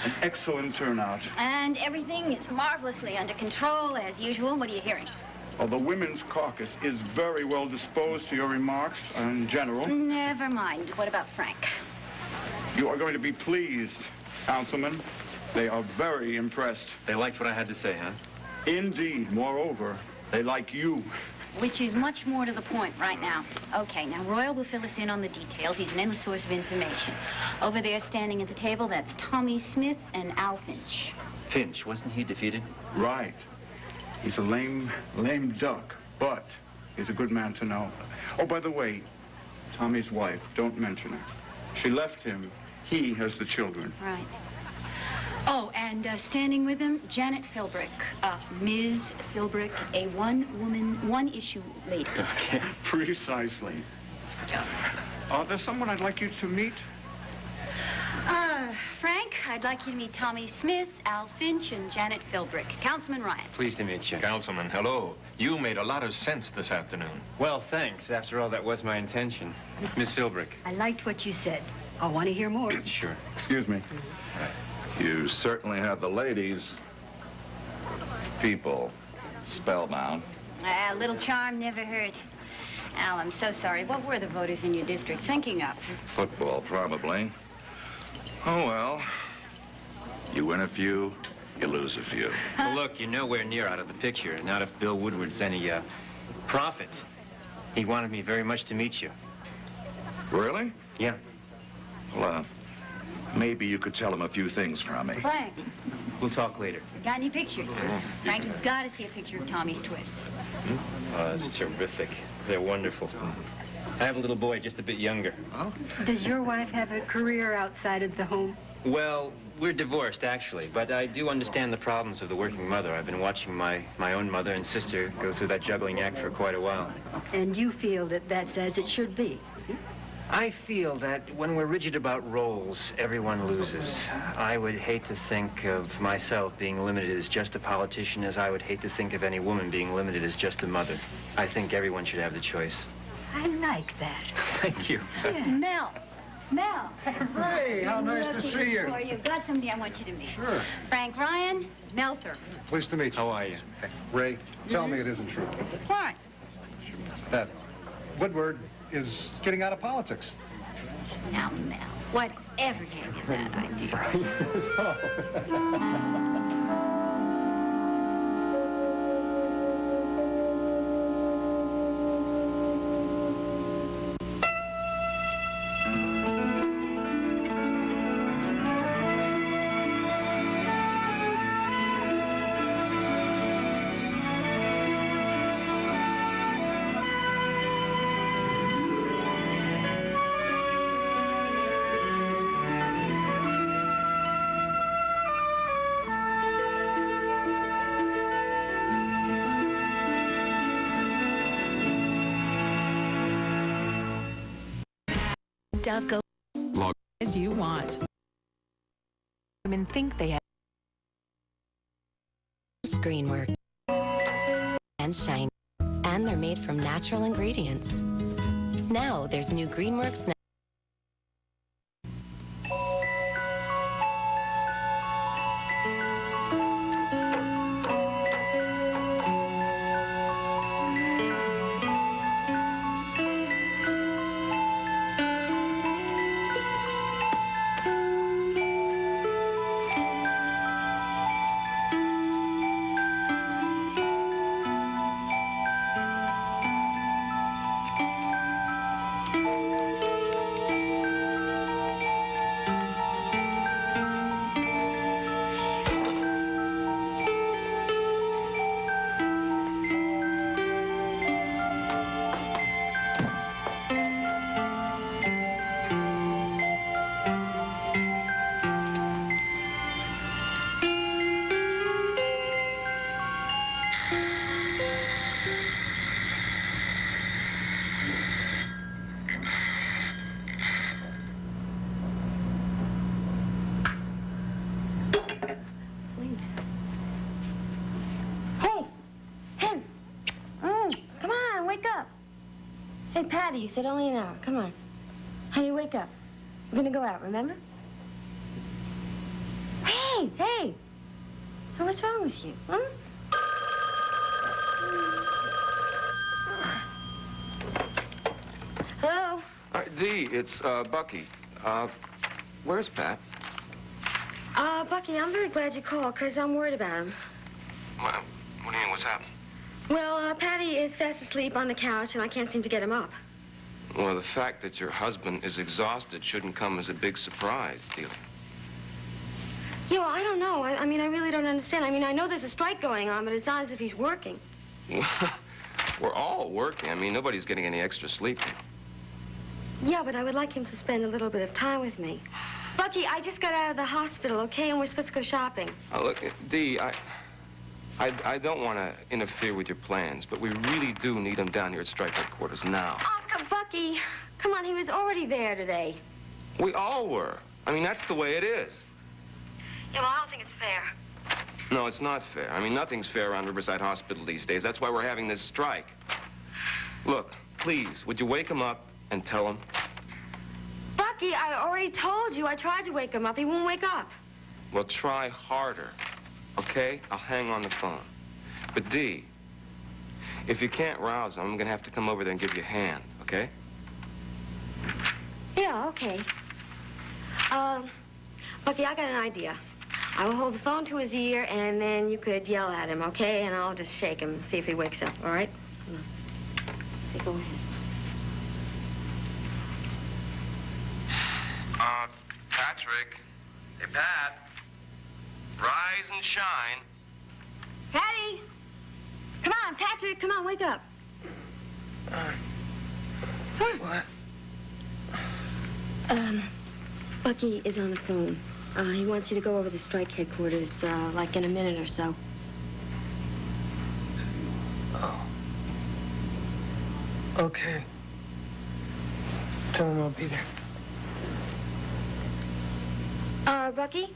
An excellent turnout. And everything is marvelously under control, as usual. What are you hearing? Well, the Women's Caucus is very well disposed to your remarks in general. Never mind. What about Frank? You are going to be pleased, Councilman. They are very impressed. They liked what I had to say, huh? Indeed. Moreover, they like you. Which is much more to the point right now. Okay, now Royal will fill us in on the details. He's an endless source of information. Over there, standing at the table, that's Tommy Smith and Al Finch. Finch, wasn't he defeated? Right. He's a lame duck, but he's a good man to know. Oh, by the way, Tommy's wife, don't mention her. She left him. He has the children. Right. Oh, and standing with him, Janet Philbrick. Ms. Philbrick, a one-woman, one-issue lady. Okay. Precisely. There's someone I'd like you to meet. Frank, I'd like you to meet Tommy Smith, Al Finch, and Janet Philbrick. Councilman Ryan. Pleased to meet you. Councilman, hello. You made a lot of sense this afternoon. Well, thanks. After all, that was my intention. Miss Philbrick. I liked what you said. I want to hear more. Sure. Excuse me. You certainly have the ladies, people, spellbound. A little charm never hurt. Al, I'm so sorry. What were the voters in your district thinking of? Football, probably. Oh, well. You win a few, you lose a few. Well, look, you're nowhere near out of the picture. Not if Bill Woodward's any prophet. He wanted me very much to meet you. Really? Yeah. Well, maybe you could tell him a few things from me. Frank, We'll talk later. got any pictures? Frank, you've got to see a picture of Tommy's twins. Oh, that's terrific. They're wonderful. I have a little boy just a bit younger. Does your wife have a career outside of the home? Well, we're divorced, actually, but I do understand the problems of the working mother. I've been watching my own mother and sister go through that juggling act for quite a while. And you feel that that's as it should be? I feel that when we're rigid about roles, everyone loses. I would hate to think of myself being limited as just a politician, as I would hate to think of any woman being limited as just a mother. I think everyone should have the choice. I like that. Thank you. Mel. Mel. Ray, how nice to see you. For you. Got somebody I want you to meet. Sure. Frank Ryan, Mel Thurman. Pleased to meet you. How are you? Ray, tell me it isn't true. What? That Woodward is getting out of politics. Now, Mel, whatever gave you that idea? Dove go Log as you want. Women think they have Greenwork and shiny, and they're made from natural ingredients. Now there's new Greenworks. Hey, Patty, you said only an hour. Come on. Honey, wake up. We're gonna go out, remember? Hey, Hey. Hey, what's wrong with you? Huh? Hello? Dee, it's Bucky. Where's Pat? Bucky, I'm very glad you called, because I'm worried about him. What do you mean, what's happened? Well, Patty is fast asleep on the couch, and I can't seem to get him up. Well, the fact that your husband is exhausted shouldn't come as a big surprise, Dee. Yeah, well, I don't know. I mean, I really don't understand. I mean, I know there's a strike going on, but it's not as if he's working. We're all working. I mean, nobody's getting any extra sleep. Yeah, but I would like him to spend a little bit of time with me. Bucky, I just got out of the hospital, okay? And we're supposed to go shopping. Look, Dee, I don't want to interfere with your plans, but we really do need him down here at strike headquarters now. Oh, Bucky, come on, he was already there today. We all were. I mean, that's the way it is. Yeah, well, I don't think it's fair. No, it's not fair. I mean, nothing's fair around Riverside Hospital these days. That's why we're having this strike. Look, please, would you wake him up and tell him? Bucky, I already told you. I tried to wake him up. He won't wake up. Well, try harder, okay? I'll hang on the phone. But, Dee, if you can't rouse him, I'm going to have to come over there and give you a hand, okay? Yeah, okay. Bucky, I got an idea. I will hold the phone to his ear, and then you could yell at him, okay? And I'll just shake him, see if he wakes up, all right? Come on. Okay, go ahead. Patrick. Hey, Pat. Rise and shine. Patty! Come on, Patrick, come on, wake up. What? Bucky is on the phone. He wants you to go over the strike headquarters, like in a minute or so. Oh. Okay. Tell him I'll be there. Bucky?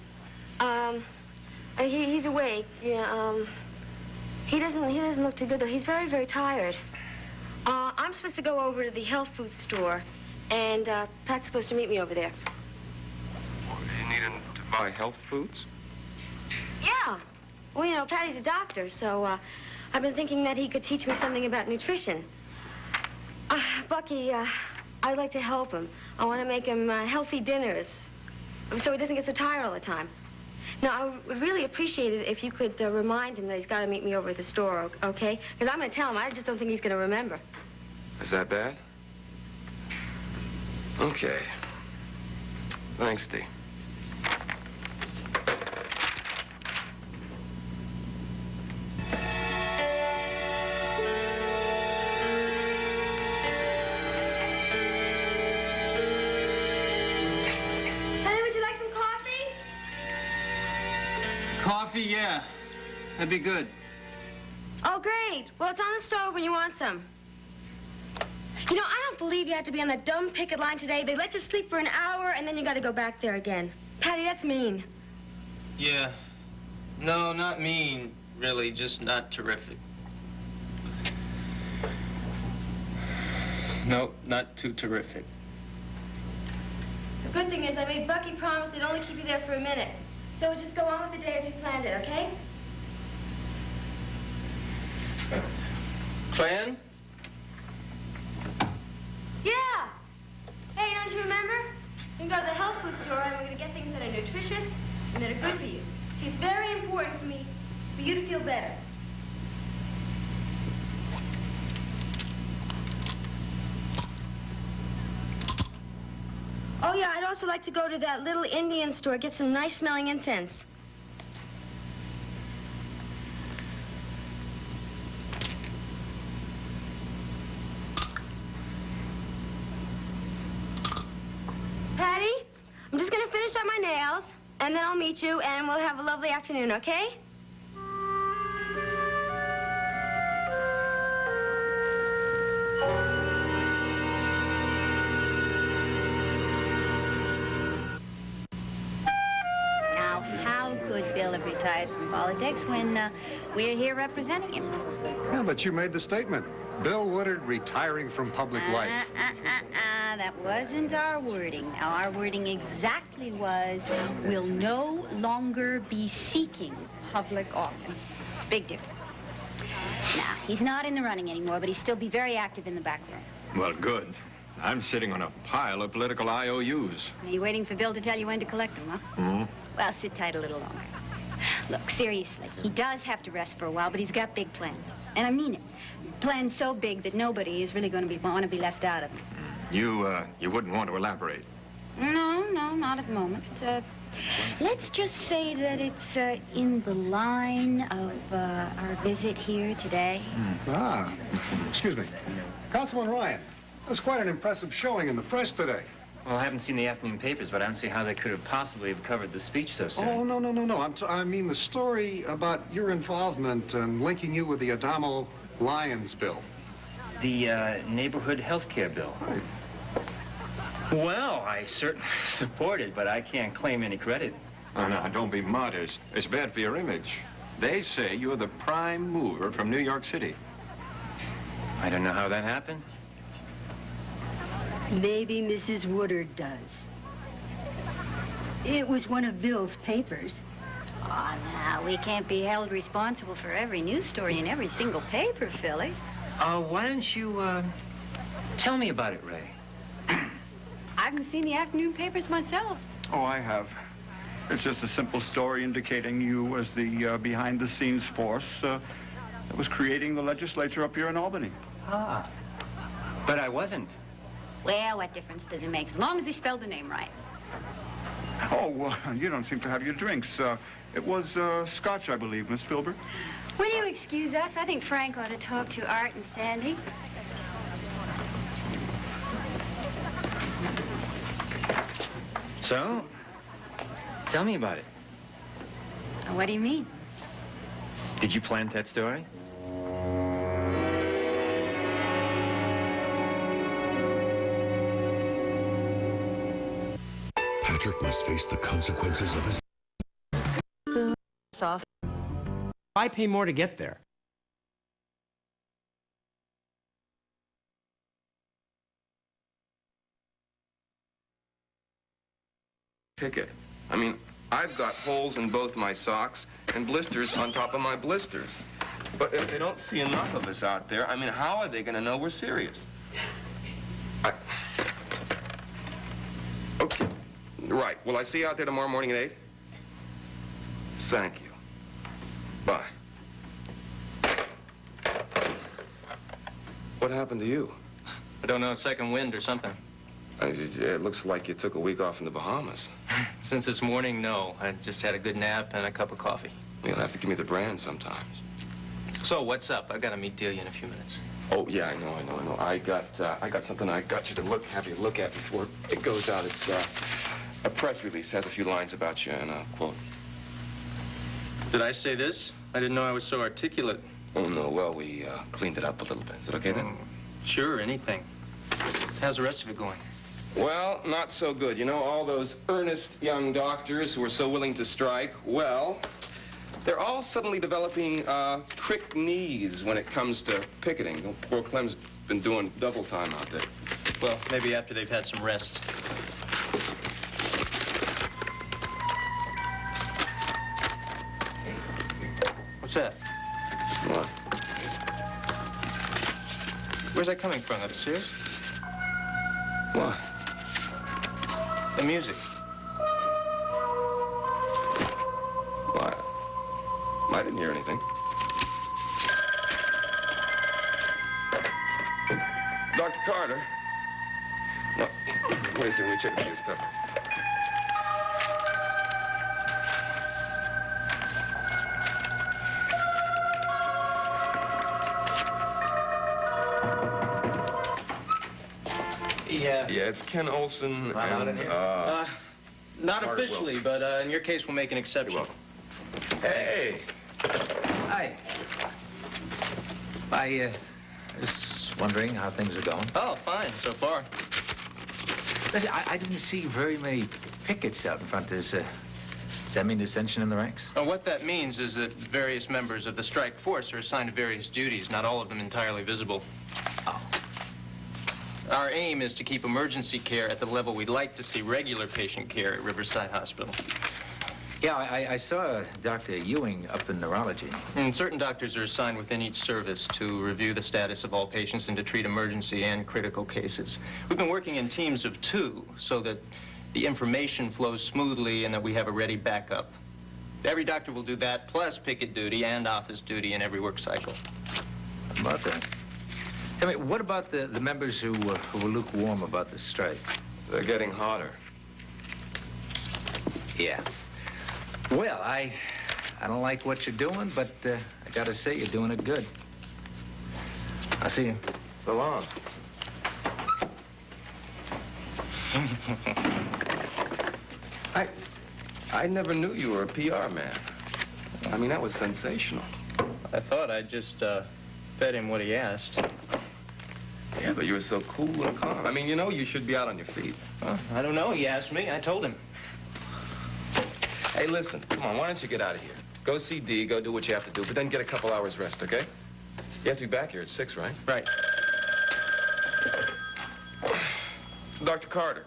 He's awake. Yeah, he doesn't look too good, though. He's very, very tired. I'm supposed to go over to the health food store, and, Pat's supposed to meet me over there. Well, you need him to buy health foods? Yeah. Well, you know, Patty's a doctor, so, I've been thinking that he could teach me something about nutrition. Bucky, I'd like to help him. I want to make him, healthy dinners, so he doesn't get so tired all the time. Now, I would really appreciate it if you could remind him that he's got to meet me over at the store, okay? Because I'm going to tell him. I just don't think he's going to remember. Is that bad? Okay. Thanks, Dee. Coffee, yeah. That'd be good. Oh, great. Well, it's on the stove when you want some. You know, I don't believe you have to be on that dumb picket line today. They let you sleep for an hour, and then you got to go back there again. Patty, that's mean. Yeah. No, not mean, really. Just not terrific. No, not too terrific. The good thing is I made Bucky promise they'd only keep you there for a minute. So just go on with the day as we planned it, okay? Plan? Yeah! Hey, don't you remember? You can go to the health food store and we're going to get things that are nutritious and that are good for you. See, it's very important for me for you to feel better. Oh, yeah, I'd also like to go to that little Indian store, get some nice-smelling incense. Patty, I'm just going to finish up my nails, and then I'll meet you, and we'll have a lovely afternoon, okay? Retired from politics when we're here representing him. Yeah, but you made the statement. Bill Woodard retiring from public life. That wasn't our wording. Now, our wording exactly was, will no longer be seeking public office. Big difference. Now, he's not in the running anymore, but he'll still be very active in the background. Well, good. I'm sitting on a pile of political IOUs. Are you waiting for Bill to tell you when to collect them, huh? Hmm? Well, sit tight a little longer. Look, seriously, he does have to rest for a while, but he's got big plans. And I mean it. Plans so big that nobody is really going to want to be left out of them. You wouldn't want to elaborate. No, not at the moment. Let's just say that it's in the line of our visit here today. Ah, excuse me. Councilman Ryan, that was quite an impressive showing in the press today. Well, I haven't seen the afternoon papers, but I don't see how they could have possibly have covered the speech so soon. Oh, no. I mean the story about your involvement and linking you with the Adamo Lyons bill. The neighborhood health care bill. Right. Well, I certainly support it, but I can't claim any credit. Oh, no, don't be modest. It's bad for your image. They say you're the prime mover from New York City. I don't know how that happened. Maybe Mrs. Woodard does. It was one of Bill's papers. Oh, now, we can't be held responsible for every news story in every single paper, Philly. Why don't you, tell me about it, Ray? I haven't seen the afternoon papers myself. Oh, I have. It's just a simple story indicating you as the behind-the-scenes force that was creating the legislature up here in Albany. Ah. But I wasn't. Well, what difference does it make, as long as they spelled the name right? Oh, you don't seem to have your drinks. It was scotch, I believe, Miss Filbert. Will you excuse us? I think Frank ought to talk to Art and Sandy. So, tell me about it. What do you mean? Did you plant that story? Patrick must face the consequences of his... Soft. I pay more to get there. Picket. I mean, I've got holes in both my socks and blisters on top of my blisters. But if they don't see enough of us out there, I mean, how are they going to know we're serious? Okay. Right. Will I see you out there tomorrow morning at 8? Thank you. Bye. What happened to you? I don't know, second wind or something. It looks like you took a week off in the Bahamas. Since this morning, no. I just had a good nap and a cup of coffee. You'll have to give me the brand sometimes. So, what's up? I've got to meet Delia in a few minutes. Oh, yeah, I know. I got something I got you to have you look at before it goes out. It's a press release. Has a few lines about you and a quote. Did I say this? I didn't know I was so articulate. Oh, no. Well, we cleaned it up a little bit. Is it okay then? Sure, anything. How's the rest of it going? Well, not so good. You know, all those earnest young doctors who are so willing to strike, well, they're all suddenly developing crick knees when it comes to picketing. You know, poor Clem's been doing double time out there. Well, maybe after they've had some rest. What's that? What? Where's that coming from, upstairs? What? The music. What? I didn't hear anything. Dr. Carter? No, wait a second, let me check the newspaper. Yeah, it's Ken Olson and, Not officially, but in your case, we'll make an exception. You're welcome. Hey! Hi. I was wondering how things are going. Oh, fine, so far. Listen, I didn't see very many pickets out in front. There's Does that mean dissension in the ranks? Well, what that means is that various members of the strike force are assigned to various duties, not all of them entirely visible. Oh. Our aim is to keep emergency care at the level we'd like to see regular patient care at Riverside Hospital. Yeah, I saw Dr. Ewing up in neurology. And certain doctors are assigned within each service to review the status of all patients and to treat emergency and critical cases. We've been working in teams of 2 so that the information flows smoothly and that we have a ready backup. Every doctor will do that, plus picket duty and office duty in every work cycle. How about that? Tell me, what about the members who were lukewarm about the strike? They're getting hotter. Yeah. Well, I don't like what you're doing, but I gotta say you're doing it good. I'll see you. So long. I never knew you were a PR man. I mean, that was sensational. I thought I'd just fed him what he asked. Yeah, but you were so cool and calm. I mean, you know you should be out on your feet. Well, I don't know. He asked me. I told him. Hey, listen, come on, why don't you get out of here? Go see Dee, go do what you have to do, but then get a couple hours rest, okay? You have to be back here at 6, right? Right. Dr. Carter.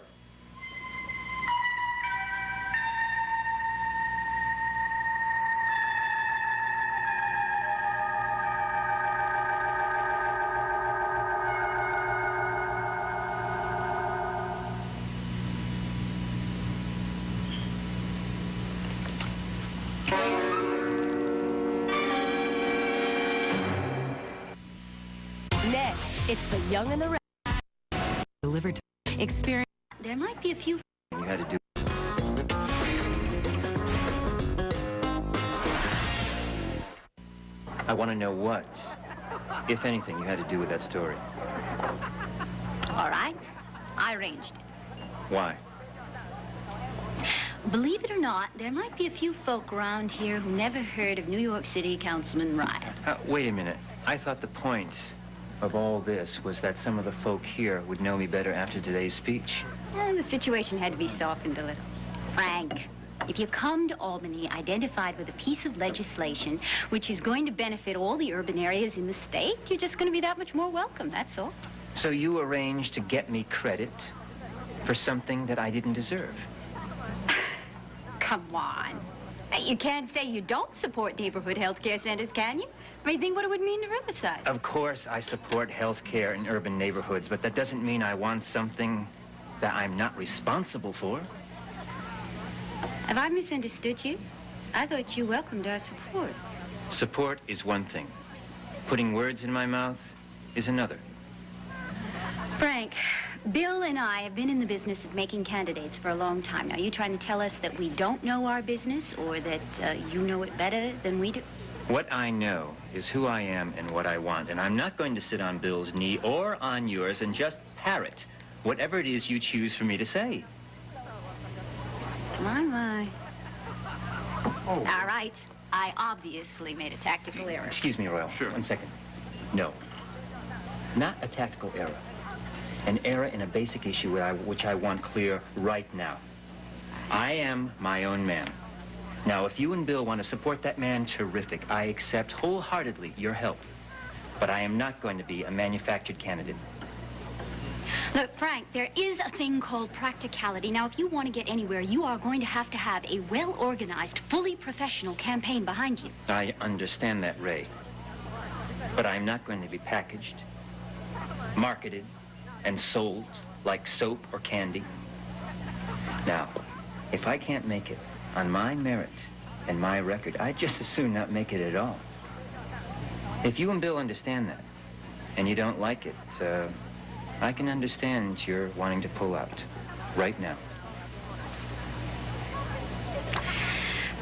Next, it's The Young and the Restless. Delivered to experience. There might be a few. You had to do. I want to know what, if anything, you had to do with that story. All right, I arranged it. Why? Believe it or not, there might be a few folk around here who never heard of New York City Councilman Riot. Wait a minute. I thought the point of all this was that some of the folk here would know me better after today's speech. Well, the situation had to be softened a little. Frank, if you come to Albany identified with a piece of legislation which is going to benefit all the urban areas in the state, you're just going to be that much more welcome, that's all. So you arranged to get me credit for something that I didn't deserve. Come on. You can't say you don't support neighborhood health care centers, can you? I mean, think what it would mean to Riverside. Of course, I support health care in urban neighborhoods, but that doesn't mean I want something that I'm not responsible for. Have I misunderstood you? I thought you welcomed our support. Support is one thing. Putting words in my mouth is another. Frank, Bill and I have been in the business of making candidates for a long time. Now, are you trying to tell us that we don't know our business or that you know it better than we do? What I know is who I am and what I want, and I'm not going to sit on Bill's knee or on yours and just parrot whatever it is you choose for me to say. My. Oh. All right. I obviously made a tactical error. Excuse me, Royal. Sure. 1 second. No. Not a tactical error. An error in a basic issue which I want clear right now. I am my own man. Now, if you and Bill want to support that man, terrific. I accept wholeheartedly your help. But I am not going to be a manufactured candidate. Look, Frank, there is a thing called practicality. Now, if you want to get anywhere, you are going to have a well-organized, fully professional campaign behind you. I understand that, Ray. But I'm not going to be packaged, marketed, and sold like soap or candy. Now, if I can't make it on my merit and my record, I'd just as soon not make it at all. If you and Bill understand that, and you don't like it, I can understand you're wanting to pull out right now.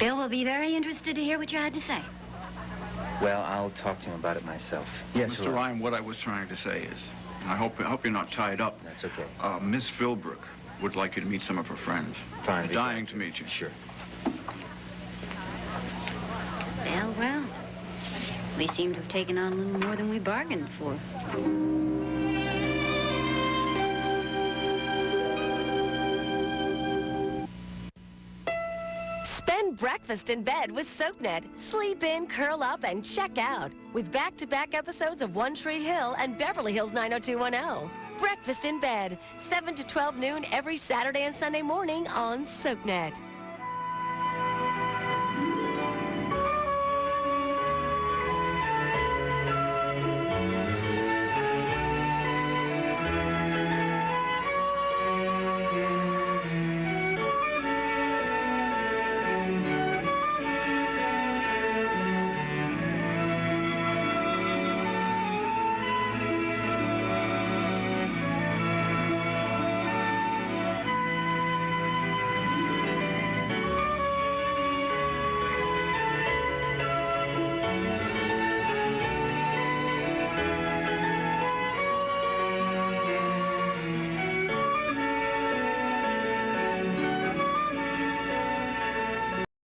Bill will be very interested to hear what you had to say. Well, I'll talk to him about it myself. Yes, Mr. Ryan, what I was trying to say is, and I hope you're not tied up. That's okay. Miss Philbrook would like you to meet some of her friends. Fine. They're dying to meet you. Sure. Well. We seem to have taken on a little more than we bargained for. Spend breakfast in bed with SoapNet. Sleep in, curl up, and check out. With back-to-back episodes of One Tree Hill and Beverly Hills 90210. Breakfast in bed, 7 to 12 noon every Saturday and Sunday morning on SoapNet.